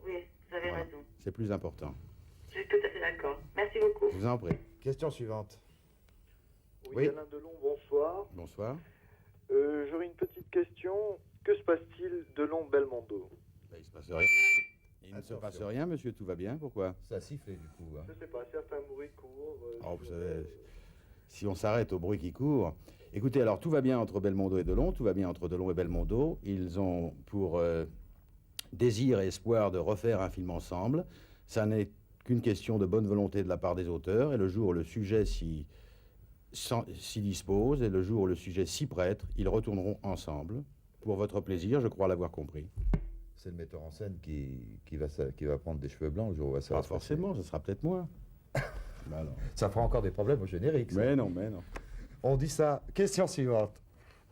Oui, vous avez raison. C'est plus important. Je suis tout à fait d'accord. Merci beaucoup. Je vous en prie. Question suivante. Oui, Alain Delon, bonsoir. Bonsoir. J'aurais une petite question. Que se passe-t-il de long Belmondo? Ben, il se passe rien. Il ne se passe rien, monsieur, tout va bien. Pourquoi? Ça siffle du coup. Je ne sais pas, certains bruits courent. Oh, vous savez, si on s'arrête au bruit qui court... Écoutez, alors tout va bien entre Belmondo et Delon, tout va bien entre Delon et Belmondo. Ils ont pour désir et espoir de refaire un film ensemble. Ça n'est qu'une question de bonne volonté de la part des auteurs. Et le jour où le sujet s'y dispose et le jour où le sujet s'y prête, ils retourneront ensemble. Pour votre plaisir, je crois l'avoir compris. C'est le metteur en scène qui va prendre des cheveux blancs le jour où ça va se passer. Forcément, ce sera peut-être moi. Ben non. Ça fera encore des problèmes au générique. Ça. Mais non, mais non. On dit ça. Question suivante.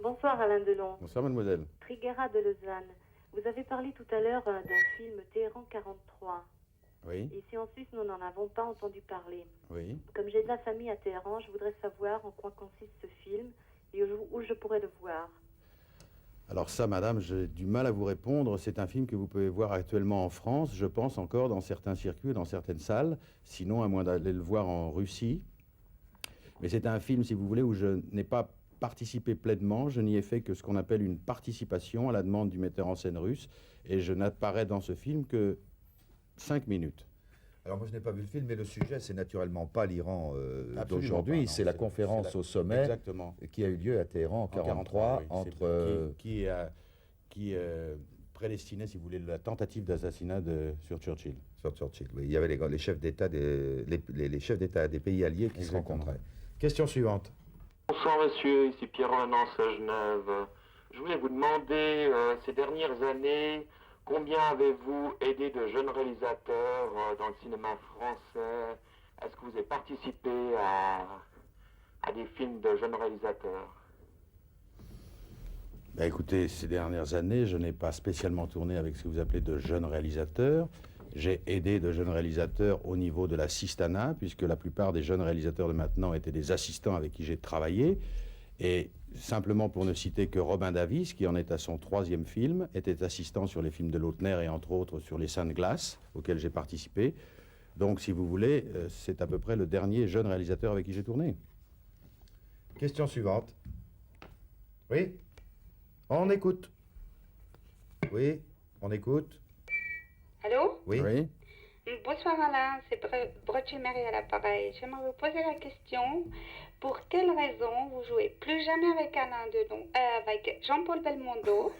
Bonsoir Alain Delon. Bonsoir mademoiselle. Triguera de Lausanne. Vous avez parlé tout à l'heure d'un film Téhéran 43. Oui. Ici en Suisse, nous n'en avons pas entendu parler. Oui. Comme j'ai de la famille à Téhéran, je voudrais savoir en quoi consiste ce film et où je pourrais le voir. Alors ça, madame, j'ai du mal à vous répondre. C'est un film que vous pouvez voir actuellement en France, je pense encore dans certains circuits, dans certaines salles. Sinon, à moins d'aller le voir en Russie. Mais c'est un film, si vous voulez, où je n'ai pas participé pleinement. Je n'y ai fait que ce qu'on appelle une participation à la demande du metteur en scène russe. Et je n'apparais dans ce film que 5 minutes. Alors moi je n'ai pas vu le film, mais le sujet c'est naturellement pas l'Iran d'aujourd'hui, d'aujourd'hui, c'est la conférence au sommet exactement. Qui a eu lieu à Téhéran en 1943 oui. entre... Qui prédestinait, si vous voulez, la tentative d'assassinat sur Churchill. Sur Churchill, oui. Il y avait les chefs d'État les chefs d'État des pays alliés qui se rencontraient. Question suivante. Bonsoir monsieur, ici Pierre Venance à Genève. Je voulais vous demander, ces dernières années, combien avez-vous aidé de jeunes réalisateurs dans le cinéma français? Est-ce que vous avez participé à des films de jeunes réalisateurs? Ben écoutez, ces dernières années, je n'ai pas spécialement tourné avec ce que vous appelez de jeunes réalisateurs. J'ai aidé de jeunes réalisateurs au niveau de la Sistana, puisque la plupart des jeunes réalisateurs de maintenant étaient des assistants avec qui j'ai travaillé. Et simplement pour ne citer que Robin Davis, qui en est à son 3e film, était assistant sur les films de Lautner et entre autres sur Les Saintes Glaces, auxquels j'ai participé. Donc, si vous voulez, c'est à peu près le dernier jeune réalisateur avec qui j'ai tourné. Question suivante. Oui? On écoute. Oui, on écoute. Allô? Oui. Oui. Bonsoir Alain, c'est Brochu Marie à l'appareil. J'aimerais vous poser la question, pour quelle raison vous jouez plus jamais avec Alain Delon, avec Jean-Paul Belmondo?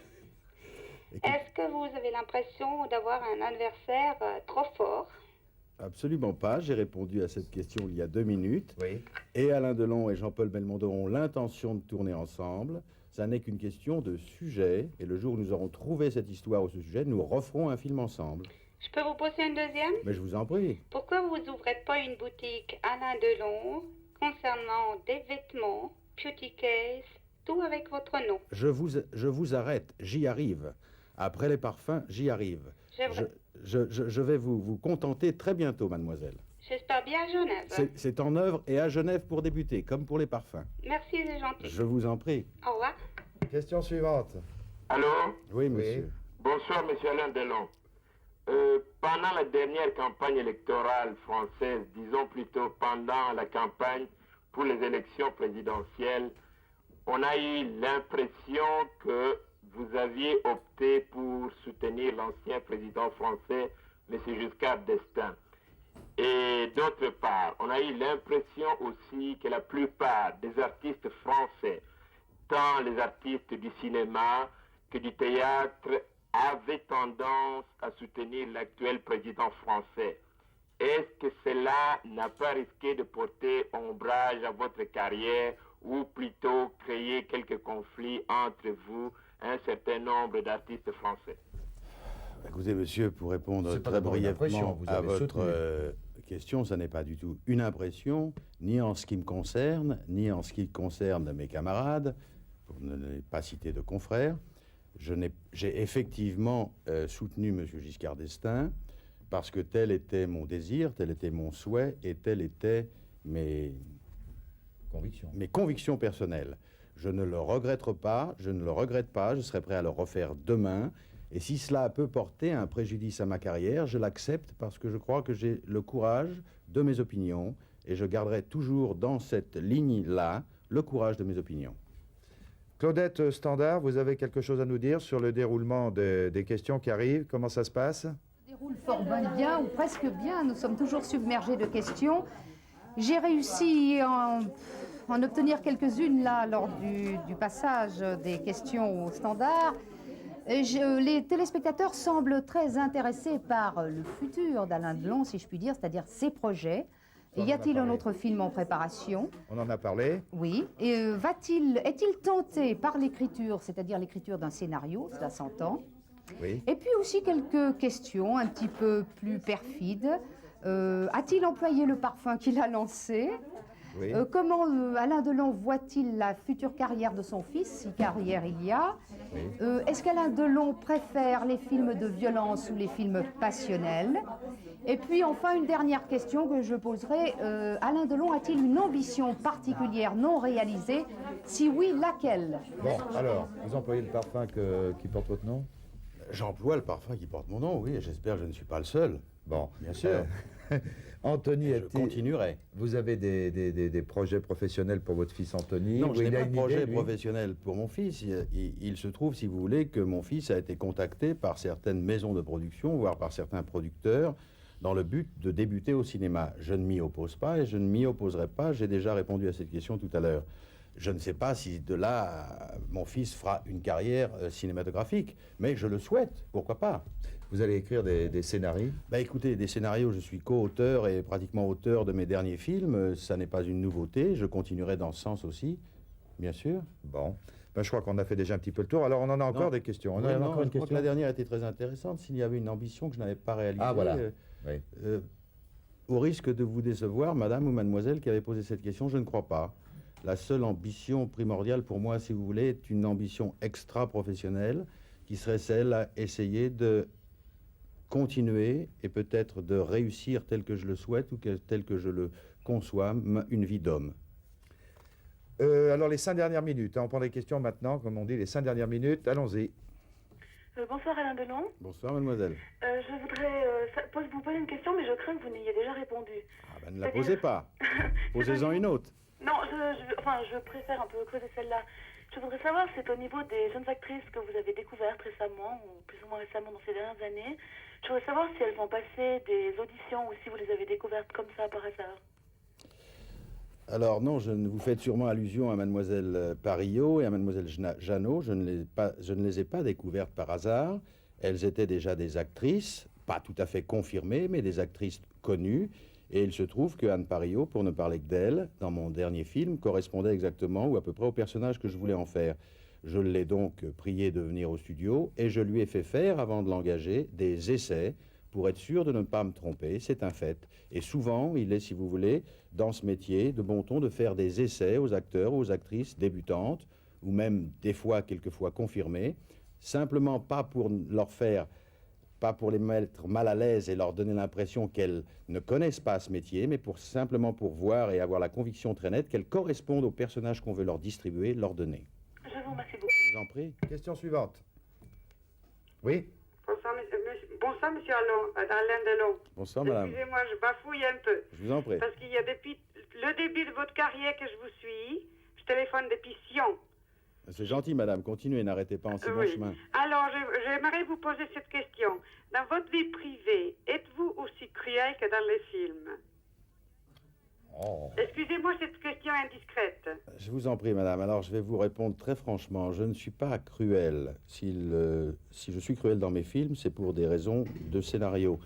Est-ce que vous avez l'impression d'avoir un adversaire trop fort? Absolument pas. J'ai répondu à cette question il y a 2 minutes. Oui. Et Alain Delon et Jean-Paul Belmondo ont l'intention de tourner ensemble. Ça n'est qu'une question de sujet. Et le jour où nous aurons trouvé cette histoire ou ce sujet, nous referons un film ensemble. Je peux vous poser une deuxième? Mais je vous en prie. Pourquoi vous n'ouvrez pas une boutique Alain Delon concernant des vêtements, beauty case, tout avec votre nom? Je vous arrête. J'y arrive. Après les parfums, j'y arrive. Je vais vous contenter très bientôt, mademoiselle. J'espère bien à Genève. C'est en œuvre et à Genève pour débuter, comme pour les parfums. Merci, c'est gentil. Je vous en prie. Au revoir. Question suivante. Allô? Oui, monsieur. Bonsoir, monsieur Alain Delon. Pendant la dernière campagne électorale française, disons plutôt pendant la campagne pour les élections présidentielles, on a eu l'impression que vous aviez opté pour soutenir l'ancien président français, M. Giscard d'Estaing. Et d'autre part, on a eu l'impression aussi que la plupart des artistes français, tant les artistes du cinéma que du théâtre, avaient tendance à soutenir l'actuel président français. Est-ce que cela n'a pas risqué de porter ombrage à votre carrière ou plutôt créer quelques conflits entre vous et un certain nombre d'artistes français? Écoutez, monsieur, pour répondre C'est pas très d'abord une impression, brièvement vous à avez votre soutenu. question, ça n'est pas du tout une impression, ni en ce qui me concerne, ni en ce qui concerne mes camarades, pour ne pas citer de confrères. J'ai effectivement soutenu M. Giscard d'Estaing parce que tel était mon désir, tel était mon souhait et telles étaient mes convictions personnelles. Je ne le regrette pas, je serai prêt à le refaire demain. Et si cela peut porter un préjudice à ma carrière, je l'accepte parce que je crois que j'ai le courage de mes opinions et je garderai toujours dans cette ligne-là le courage de mes opinions. Claudette Standard, vous avez quelque chose à nous dire sur le déroulement des questions qui arrivent? Comment ça se passe? Déroule fort bien, ou presque bien. Nous sommes toujours submergés de questions. J'ai réussi en obtenir quelques-unes là lors du passage des questions au standard. Les téléspectateurs semblent très intéressés par le futur d'Alain Delon, si je puis dire, c'est-à-dire ses projets. Y a-t-il un autre film en préparation? On en a parlé. Oui. Et est-il tenté par l'écriture, c'est-à-dire l'écriture d'un scénario, cela s'entend? Oui. Et puis aussi quelques questions un petit peu plus perfides. A-t-il employé le parfum qu'il a lancé? Oui. Comment Alain Delon voit-il la future carrière de son fils, si carrière il y a? Oui. Est-ce qu'Alain Delon préfère les films de violence ou les films passionnels? Et puis enfin, une dernière question que je poserai. Alain Delon a-t-il une ambition particulière non réalisée? Si oui, laquelle? Bon, alors, vous employez le parfum qui porte votre nom? J'emploie le parfum qui porte mon nom, oui, et j'espère que je ne suis pas le seul. Bon. Bien sûr. Anthony, je continuerai. Vous avez des projets professionnels pour votre fils Anthony? Non, je n'ai il a pas de une projet idée, lui professionnel pour mon fils. Il se trouve, si vous voulez, que mon fils a été contacté par certaines maisons de production, voire par certains producteurs, dans le but de débuter au cinéma. Je ne m'y oppose pas et je ne m'y opposerai pas. J'ai déjà répondu à cette question tout à l'heure. Je ne sais pas si de là, mon fils fera une carrière cinématographique, mais je le souhaite, pourquoi pas. Vous allez écrire des scénarios? Bah écoutez, des scénarios, je suis co-auteur et pratiquement auteur de mes derniers films. Ça n'est pas une nouveauté, je continuerai dans ce sens aussi, bien sûr. Bon, ben, je crois qu'on a fait déjà un petit peu le tour. Alors on en a encore des questions. Oui, je crois que la dernière était très intéressante. S'il y avait une ambition que je n'avais pas réalisée, ah, voilà. Oui. Au risque de vous décevoir, madame ou mademoiselle qui avait posé cette question, je ne crois pas. La seule ambition primordiale pour moi, si vous voulez, est une ambition extra-professionnelle qui serait celle à essayer de continuer et peut-être de réussir tel que je le souhaite ou tel que je le conçois, une vie d'homme. Alors les 5 dernières minutes, hein, on prend des questions maintenant, comme on dit, les 5 dernières minutes, allons-y. Bonsoir Alain Delon. Bonsoir mademoiselle. Je voudrais vous poser une question, mais je crains que vous n'ayez déjà répondu. Ah ben ne la posez pas, posez-en une autre. Non, je préfère un peu creuser celle-là. Je voudrais savoir, c'est au niveau des jeunes actrices que vous avez découvertes récemment, ou plus ou moins récemment dans ces dernières années. Je voudrais savoir si elles ont passé des auditions ou si vous les avez découvertes comme ça par hasard. Alors non, vous faites sûrement allusion à mademoiselle Parillot et à mademoiselle Jeannot. Je ne les ai pas découvertes par hasard. Elles étaient déjà des actrices, pas tout à fait confirmées, mais des actrices connues. Et il se trouve que Anne Parillot, pour ne parler que d'elle, dans mon dernier film, correspondait exactement ou à peu près au personnage que je voulais en faire. Je l'ai donc priée de venir au studio et je lui ai fait faire, avant de l'engager, des essais pour être sûr de ne pas me tromper, c'est un fait. Et souvent, il est, si vous voulez, dans ce métier, de bon ton de faire des essais aux acteurs, aux actrices débutantes, ou même des fois, quelquefois confirmées, simplement pas pour leur faire pas pour les mettre mal à l'aise et leur donner l'impression qu'elles ne connaissent pas ce métier, mais simplement pour voir et avoir la conviction très nette qu'elles correspondent au personnage qu'on veut leur distribuer, leur donner. Je vous remercie beaucoup. Je vous en prie. Question suivante. Oui. Bonsoir, monsieur Alain Delon. Bonsoir, madame. Excusez-moi, je bafouille un peu. Je vous en prie. Parce qu'il y a depuis le début de votre carrière que je vous suis, je téléphone depuis Sion. C'est gentil, madame. Continuez, n'arrêtez pas en si bon Oui. chemin. Alors, j'aimerais vous poser cette question. Dans votre vie privée, êtes-vous aussi cruel que dans les films? Oh. Excusez-moi cette question indiscrète. Je vous en prie, madame. Alors, je vais vous répondre très franchement. Je ne suis pas cruel. Si je suis cruel dans mes films, c'est pour des raisons de scénario.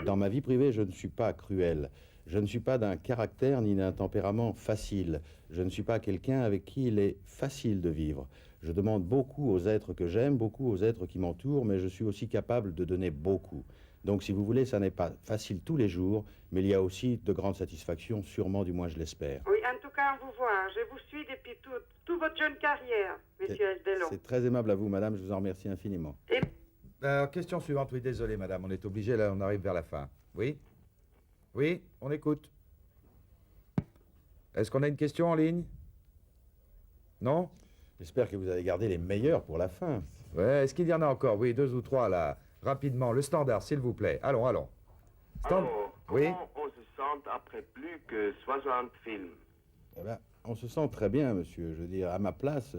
Dans ma vie privée, je ne suis pas cruel. Je ne suis pas d'un caractère ni d'un tempérament facile. Je ne suis pas quelqu'un avec qui il est facile de vivre. Je demande beaucoup aux êtres que j'aime, beaucoup aux êtres qui m'entourent, mais je suis aussi capable de donner beaucoup. Donc, si vous voulez, ça n'est pas facile tous les jours, mais il y a aussi de grandes satisfactions, sûrement, du moins je l'espère. Oui, en tout cas, vous voir. Je vous suis depuis toute votre jeune carrière, monsieur Delon. C'est très aimable à vous, madame, je vous en remercie infiniment. Question suivante, oui, désolé, madame, on est obligé, là, on arrive vers la fin. Oui? Oui, on écoute. Est-ce qu'on a une question en ligne? Non? J'espère que vous avez gardé les meilleurs pour la fin. Ouais, est-ce qu'il y en a encore? Oui, 2 ou 3, là. Rapidement, le standard, s'il vous plaît. Allons. Alors, oui. comment on se sent après plus que 60 films? Eh ben, on se sent très bien, monsieur. Je veux dire, à ma place,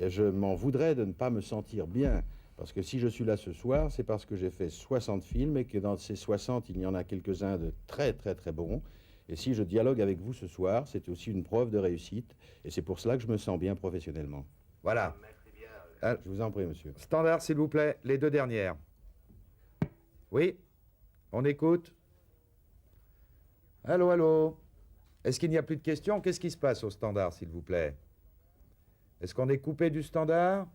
je m'en voudrais de ne pas me sentir bien. Parce que si je suis là ce soir, c'est parce que j'ai fait 60 films et que dans ces 60, il y en a quelques-uns de très, très, très bons. Et si je dialogue avec vous ce soir, c'est aussi une preuve de réussite. Et c'est pour cela que je me sens bien professionnellement. Voilà. Je vous en prie, monsieur. Standard, s'il vous plaît, les 2 dernières. Oui, on écoute. Allô. Est-ce qu'il n'y a plus de questions? Qu'est-ce qui se passe au standard, s'il vous plaît? Est-ce qu'on est coupé du standard?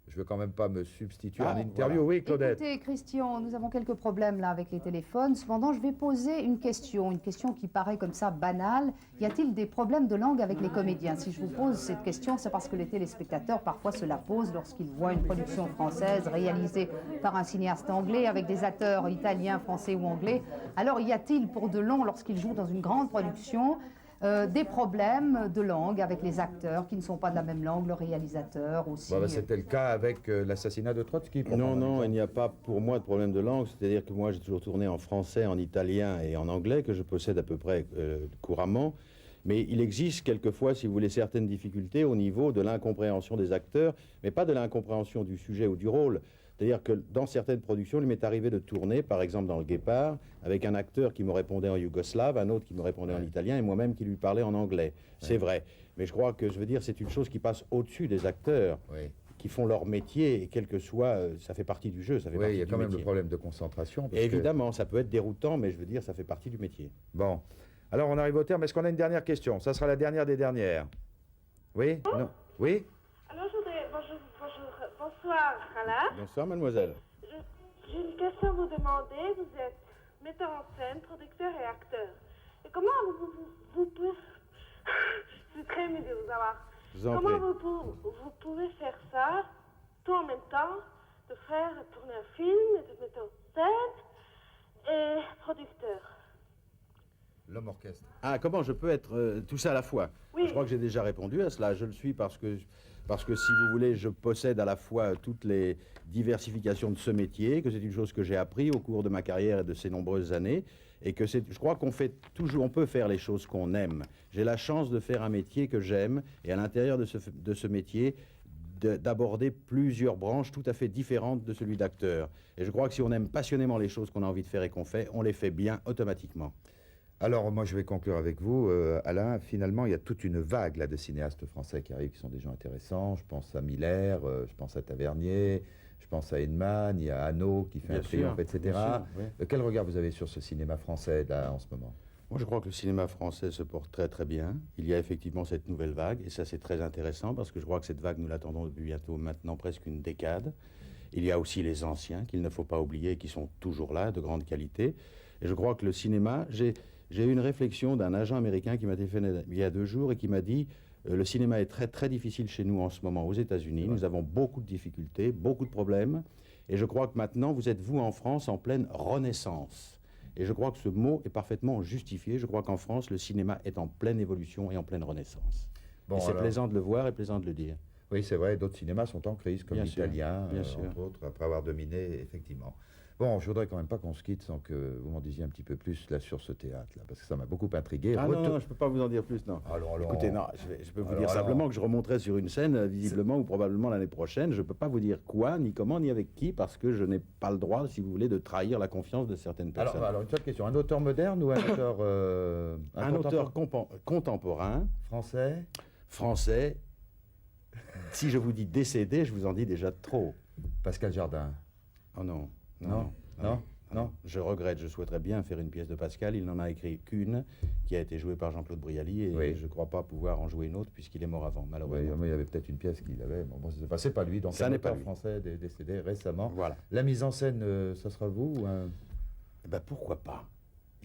Je veux quand même pas me substituer à l'interview. Voilà. Oui, Claudette. Écoutez, Christian, nous avons quelques problèmes là avec les téléphones. Cependant, je vais poser une question qui paraît comme ça banale. Y a-t-il des problèmes de langue avec les comédiens? Si je vous pose cette question, c'est parce que les téléspectateurs parfois se la posent lorsqu'ils voient une production française réalisée par un cinéaste anglais avec des acteurs italiens, français ou anglais. Alors, y a-t-il pour Delon, lorsqu'il joue dans une grande production, des problèmes de langue avec les acteurs qui ne sont pas de la même langue, le réalisateur aussi? C'était le cas avec l'assassinat de Trotsky. Non, il n'y a pas pour moi de problème de langue. C'est-à-dire que moi, j'ai toujours tourné en français, en italien et en anglais, que je possède à peu près couramment. Mais il existe quelquefois, si vous voulez, certaines difficultés au niveau de l'incompréhension des acteurs, mais pas de l'incompréhension du sujet ou du rôle. C'est-à-dire que dans certaines productions, il m'est arrivé de tourner, par exemple dans Le Guépard, avec un acteur qui me répondait en yougoslave, un autre qui me répondait en italien et moi-même qui lui parlais en anglais. C'est vrai. Mais je crois que, je veux dire, c'est une chose qui passe au-dessus des acteurs, qui font leur métier, et quel que soit, ça fait partie du jeu, ça fait partie du métier. Oui, il y a quand même le problème de concentration. Évidemment, ça peut être déroutant, mais je veux dire, ça fait partie du métier. Bon. Alors, on arrive au terme. Est-ce qu'on a une dernière question? Ça sera la dernière des dernières. Oui? Non? Oui? Alors, je voudrais... Bonsoir, Alain. Bonsoir, mademoiselle. J'ai une question à vous demander. Vous êtes metteur en scène, producteur et acteur. Et comment vous pouvez... Je suis très émue de vous avoir. Comment vous pouvez faire ça, tout en même temps, de faire tourner un film, de metteur en scène et producteur? L'homme orchestre. Ah, comment je peux être tout ça à la fois? Oui. Je crois que j'ai déjà répondu à cela. Je le suis parce que, si vous voulez, je possède à la fois toutes les diversifications de ce métier, que c'est une chose que j'ai appris au cours de ma carrière et de ces nombreuses années, et que je crois qu'on peut faire les choses qu'on aime. J'ai la chance de faire un métier que j'aime, et à l'intérieur de ce métier, d'aborder plusieurs branches tout à fait différentes de celui d'acteur. Et je crois que si on aime passionnément les choses qu'on a envie de faire et qu'on fait, on les fait bien automatiquement. Alors, moi, je vais conclure avec vous. Alain, finalement, il y a toute une vague là, de cinéastes français qui arrivent, qui sont des gens intéressants. Je pense à Miller, je pense à Tavernier, je pense à Heinemann, il y a Hano qui fait un triomphe, etc. Oui. Quel regard vous avez sur ce cinéma français, là, en ce moment? Moi, je crois que le cinéma français se porte très, très bien. Il y a effectivement cette nouvelle vague, et ça, c'est très intéressant, parce que je crois que cette vague, nous l'attendons depuis bientôt maintenant presque une décade. Il y a aussi les anciens, qu'il ne faut pas oublier, qui sont toujours là, de grande qualité. Et je crois que le cinéma... J'ai eu une réflexion d'un agent américain qui m'a téléphoné il y a 2 jours et qui m'a dit Le cinéma est très très difficile chez nous en ce moment aux États-Unis. Nous avons beaucoup de difficultés, beaucoup de problèmes. Et je crois que maintenant, vous êtes, vous, en France, en pleine renaissance. Et je crois que ce mot est parfaitement justifié. Je crois qu'en France, le cinéma est en pleine évolution et en pleine renaissance. Bon, et c'est plaisant de le voir et plaisant de le dire. Oui, c'est vrai, d'autres cinémas sont en crise, comme Bien sûr, l'italien, bien sûr. entre autres, après avoir dominé, effectivement. Bon, je voudrais quand même pas qu'on se quitte sans que vous m'en disiez un petit peu plus là sur ce théâtre-là, parce que ça m'a beaucoup intrigué. Ah non, non, je ne peux pas vous en dire plus, non. Écoutez, non, je peux vous dire simplement que je remonterai sur une scène, visiblement ou probablement l'année prochaine. Je ne peux pas vous dire quoi, ni comment, ni avec qui, parce que je n'ai pas le droit, si vous voulez, de trahir la confiance de certaines personnes. Alors une seule question, un auteur moderne ou un auteur... un auteur contemporain. Français. Français. Si je vous dis décédé, je vous en dis déjà trop. Pascal Jardin. Oh non. Non. Je regrette, je souhaiterais bien faire une pièce de Pascal. Il n'en a écrit qu'une, qui a été jouée par Jean-Claude Brialy, et je ne crois pas pouvoir en jouer une autre, puisqu'il est mort avant, malheureusement. Oui, il y avait peut-être une pièce qu'il avait. Bon, c'est pas lui, donc ça n'est pas lui. Français décédé récemment. Voilà. La mise en scène, ça sera vous ou un... Pourquoi pas?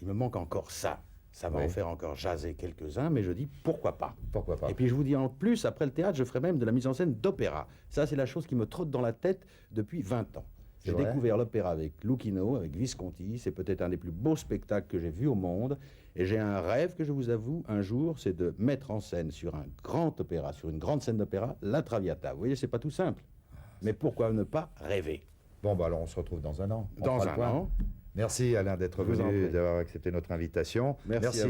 Il me manque encore ça. Ça va en faire encore jaser quelques-uns, mais je dis pourquoi pas. Pourquoi pas. Et puis je vous dis en plus, après le théâtre, je ferai même de la mise en scène d'opéra. Ça, c'est la chose qui me trotte dans la tête depuis 20 ans. J'ai découvert l'opéra avec Lucchino, avec Visconti. C'est peut-être un des plus beaux spectacles que j'ai vus au monde. Et j'ai un rêve que je vous avoue, un jour, c'est de mettre en scène sur un grand opéra, sur une grande scène d'opéra, la Traviata. Vous voyez, c'est pas tout simple. Mais pourquoi ne pas rêver? Bon, alors on se retrouve dans un an. Dans un an. Merci Alain d'être venu, d'avoir accepté notre invitation. Merci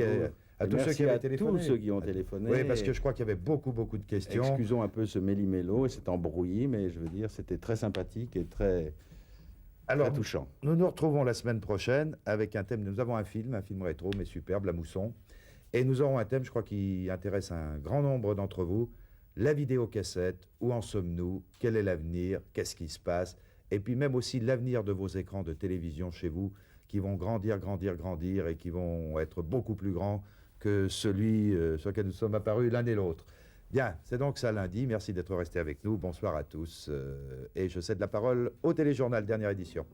à tous ceux qui avaient téléphoné. Tous ceux qui ont téléphoné. Oui, parce que je crois qu'il y avait beaucoup de questions. Excusons un peu ce méli-mélo et cet embrouillis, mais je veux dire, c'était très sympathique et très touchant. Nous nous retrouvons la semaine prochaine avec un thème. Nous avons un film rétro, mais superbe, La Mousson. Et nous aurons un thème, je crois, qui intéresse un grand nombre d'entre vous. La vidéocassette, où en sommes-nous? Quel est l'avenir? Qu'est-ce qui se passe? Et puis même aussi l'avenir de vos écrans de télévision chez vous, qui vont grandir et qui vont être beaucoup plus grands que celui sur lequel nous sommes apparus l'un et l'autre. Bien, c'est donc ça lundi. Merci d'être resté avec nous. Bonsoir à tous. Et je cède la parole au Téléjournal, dernière édition.